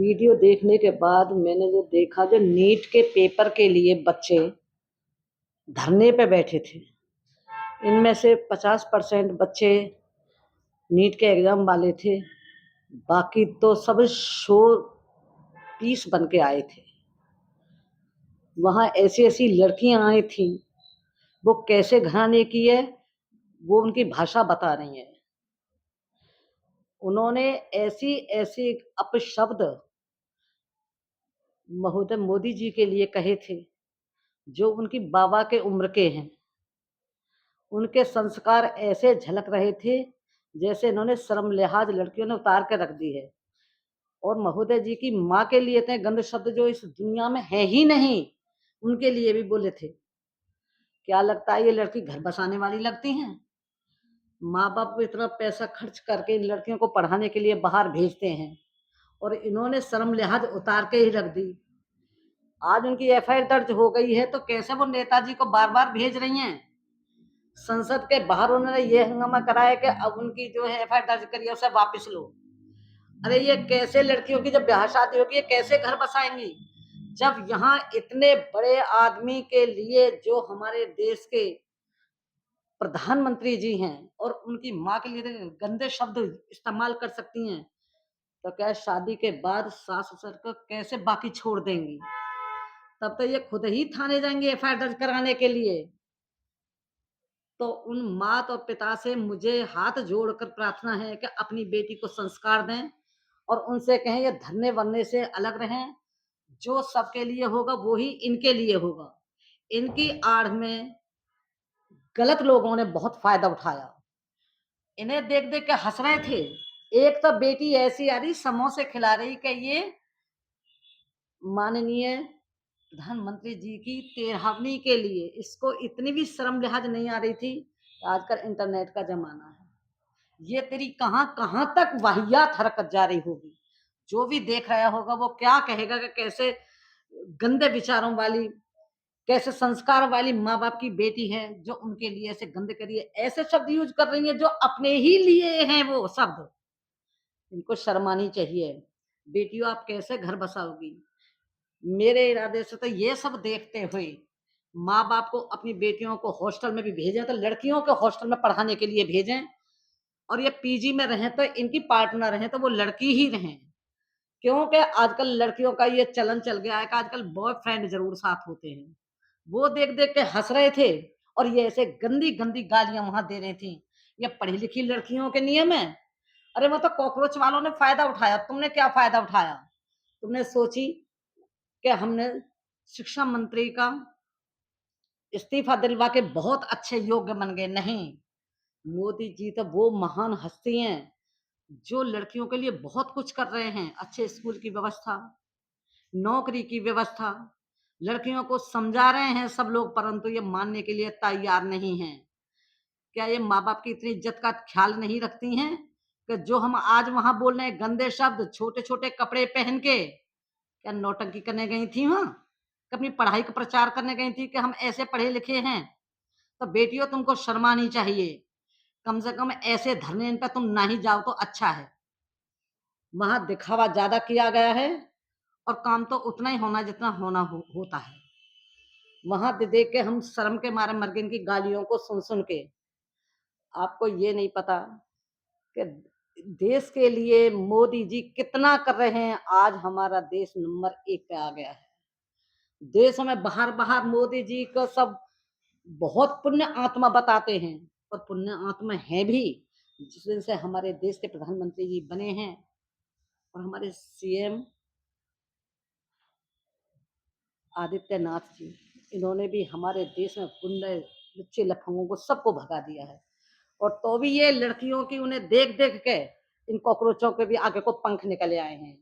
Video देखने के बाद मैंने जो देखा, जो नीट के पेपर के लिए बच्चे धरने पे बैठे थे, इनमें से 50% बच्चे नीट के एग्जाम वाले थे। बाकी तो सब शो पीस बन के आए थे। वहाँ ऐसी ऐसी लड़कियां आई थी, वो कैसे घराने की है वो उनकी भाषा बता रही है। उन्होंने ऐसी ऐसी अपशब्द महोदय मोदी जी के लिए कहे थे, जो उनकी बाबा के उम्र के हैं। उनके संस्कार ऐसे झलक रहे थे जैसे इन्होंने शर्म लिहाज लड़कियों ने उतार के रख दी है। और महोदय जी की माँ के लिए इतने गंदे शब्द जो इस दुनिया में है ही नहीं, उनके लिए भी बोले थे। क्या लगता है ये लड़की घर बसाने वाली लगती हैं? माँ बाप इतना पैसा खर्च करके इन लड़कियों को पढ़ाने के लिए बाहर भेजते हैं, और इन्होंने शर्म लिहाज उतार के ही रख दी। आज उनकी एफआईआर दर्ज हो गई है, तो कैसे वो नेताजी को बार बार भेज रही हैं? संसद के बाहर उन्होंने ये हंगामा कराया कि अब उनकी जो है एफआईआर दर्ज करिए, उसे वापस लो। अरे ये कैसे लड़कियों की जब ब्याह शादी होगी, ये कैसे घर बसाएंगी? जब यहाँ इतने बड़े आदमी के लिए, जो हमारे देश के प्रधानमंत्री जी हैं, और उनकी माँ के लिए गंदे शब्द इस्तेमाल कर सकती हैं, तो क्या शादी के बाद सास ससुर को कैसे बाकी छोड़ देंगी? तब तो ये खुद ही थाने जाएंगे एफआईआर दर्ज कराने के लिए। तो उन माता और पिता से मुझे हाथ जोड़कर प्रार्थना है कि अपनी बेटी को संस्कार दें, और उनसे कहें ये धरने वरने से अलग रहें। जो सबके लिए होगा वो ही इनके लिए होगा। इनकी आड़ में गलत लोगों ने बहुत फायदा उठाया। इन्हें देख देख के हंस रहे थे। एक तो बेटी ऐसी आ रही समोसे खिला रही कि ये माननीय प्रधानमंत्री जी की 13वीं के लिए इसको इतनी भी शर्म लिहाज नहीं आ रही थी। आजकल इंटरनेट का जमाना है, ये तेरी कहां कहां तक वाहियात हरकत जा रही होगी। जो भी देख रहा होगा वो क्या कहेगा कि कैसे गंदे विचारों वाली, कैसे संस्कार वाली माँ बाप की बेटी है, जो उनके लिए ऐसे गंदे करिए, ऐसे शब्द यूज कर रही है जो अपने ही लिए हैं वो शब्द। इनको शर्मानी चाहिए। बेटियों आप कैसे घर बसाओगी? मेरे इरादे से तो ये सब देखते हुए माँ बाप को अपनी बेटियों को हॉस्टल में भी भेजें, तो लड़कियों के हॉस्टल में पढ़ाने के लिए भेजें। और ये पीजी में रहें तो इनकी पार्टनर रहें तो वो लड़की ही रहें। क्योंकि आजकल लड़कियों का ये चलन चल गया है कि आजकल बॉयफ्रेंड जरूर साथ होते हैं। वो देख देख के हंस रहे थे, और ये ऐसे गंदी गंदी गालियां वहां दे रही थी। ये पढ़ी लिखी लड़कियों के नियम है। अरे वो तो कॉकरोच वालों ने फायदा उठाया, तुमने क्या फायदा उठाया? तुमने सोची कि हमने शिक्षा मंत्री का इस्तीफा दिलवा के बहुत अच्छे योग्य बन गए? नहीं, मोदी जी तो वो महान हस्ती हैं जो लड़कियों के लिए बहुत कुछ कर रहे हैं। अच्छे स्कूल की व्यवस्था, नौकरी की व्यवस्था, लड़कियों को समझा रहे हैं सब लोग, परंतु ये मानने के लिए तैयार नहीं हैं। क्या ये माँ बाप की इतनी इज्जत का ख्याल नहीं रखती हैं कि जो हम आज वहां बोल रहे हैं गंदे शब्द, छोटे छोटे कपड़े पहन के, क्या नौटंकी करने गई थी वहां? अपनी पढ़ाई का प्रचार करने गई थी कि हम ऐसे पढ़े लिखे हैं? तो बेटियों तुमको शर्मानी चाहिए। कम से कम ऐसे धरने पे तुम ना ही जाओ तो अच्छा है। वहां दिखावा ज्यादा किया गया है, और काम तो उतना ही होना जितना होता है। वहां देख के हम शर्म के मारे मर गए, इनकी गालियों को सुन सुन के। आपको ये नहीं पता कि देश के लिए मोदी जी कितना कर रहे हैं। आज हमारा देश नंबर 1 पे आ गया है। देश में बाहर बाहर मोदी जी को सब बहुत पुण्य आत्मा बताते हैं, और पुण्य आत्मा है भी, जिस दिन से हमारे देश के प्रधानमंत्री जी बने हैं, और हमारे सीएम आदित्यनाथ जी, इन्होंने भी हमारे देश में पुण्य लुच्चे लफंगों को सबको भगा दिया है। और तो भी ये लड़कियों की उन्हें देख देख के इन कॉकरोचों के भी आगे को पंख निकले आए हैं।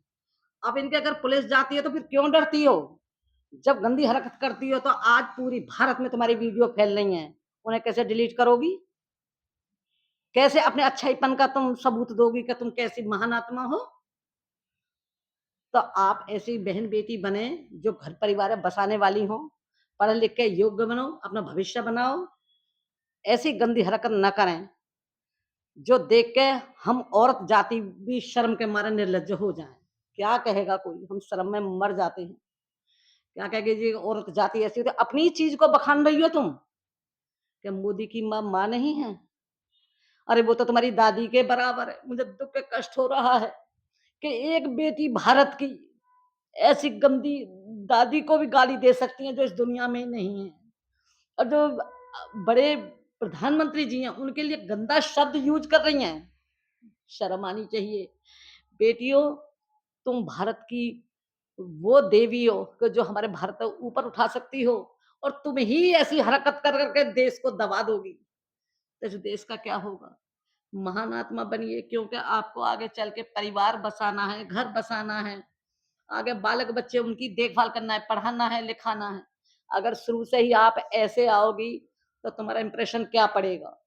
अब इनके अगर पुलिस जाती है तो फिर क्यों डरती हो? जब गंदी हरकत करती हो तो आज पूरी भारत में तुम्हारी वीडियो फैल रही है, उन्हें कैसे डिलीट करोगी? कैसे अपने अच्छाईपन का तुम सबूत दोगी कि तुम कैसी महान आत्मा हो? तो आप ऐसी बहन बेटी बने जो घर परिवार बसाने वाली हो, पढ़ लिख के योग्य बनो, अपना भविष्य बनाओ। ऐसी गंदी हरकत न करें जो देख के हम औरत जाति भी शर्म के मारे निर्लज्ज हो जाएं। क्या कहेगा कोई? हम शर्म में मर जाते हैं। क्या कहेंगे जी औरत जाति ऐसी होती है, अपनी चीज़ को बखान रही हो तुम। क्या मोदी की माँ नहीं है? अरे वो तो तुम्हारी दादी के बराबर है। मुझे दुःख के कष्ट हो रहा है कि एक बेटी भारत की ऐसी गंदी दादी को भी गाली दे सकती है जो इस दुनिया में नहीं है। और जो बड़े प्रधानमंत्री जी हैं उनके लिए गंदा शब्द यूज कर रही हैं। शर्म आनी चाहिए। बेटियों, तुम भारत की वो देवी हो कि जो हमारे भारत को ऊपर उठा सकती हो, और तुम ही ऐसी हरकत कर करके देश को दबा दोगी तो इस देश का क्या होगा? महान आत्मा बनिए, क्योंकि आपको आगे चल के परिवार बसाना है, घर बसाना है, आगे बालक बच्चे उनकी देखभाल करना है, पढ़ाना है, लिखाना है। अगर शुरू से ही आप ऐसे आओगी तो तुम्हारा इंप्रेशन क्या पड़ेगा?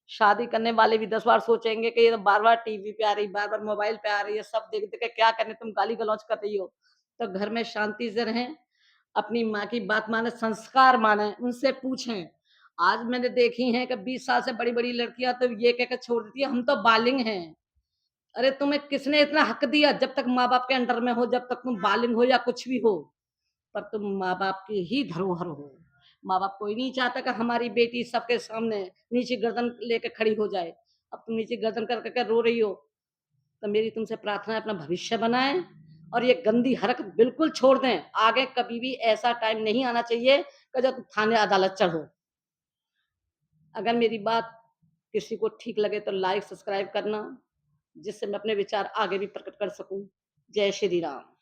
शादी करने वाले भी 10 बार सोचेंगे कि ये तो बार-बार टीवी पे आ रही, बार-बार मोबाइल पे आ रही है, सब देख-देख के क्या करने, तुम गाली-गलौज कर रही हो। तो घर में शांति से रहें, अपनी माँ की बात मानें, संस्कार मानें, उनसे पूछें। आज मैंने देखी हैं कि 20 साल से बड़ी-बड़ी लड़कियाँ तो ये कह के छोड़ देती हैं, हम तो बालिग हैं। अरे तुम्हें किसने इतना हक दिया? जब तक माँ-बाप के अंडर में हो, जब तक तुम बालिग हो या कुछ भी हो, पर तुम माँ-बाप की ही धरोहर हो। माँ-बाप कोई नहीं चाहता कि हमारी बेटी सबके सामने नीची गर्दन लेके खड़ी हो जाए। अब तुम नीची गर्दन कर के रो रही हो, तो मेरी तुमसे प्रार्थना है अपना भविष्य बनाएँ और ये गंदी हरकत बिल्कुल छोड़ दें। आगे कभी भी ऐसा टाइम नहीं आना चाहिए कि जब तुम थाने अदालत चढ़ो। अगर मेरी बात किसी को ठीक लगे तो लाइक, सब्सक्राइब करना, जिससे मैं अपने विचार आगे भी प्रकट कर सकूँ। जय श्री राम।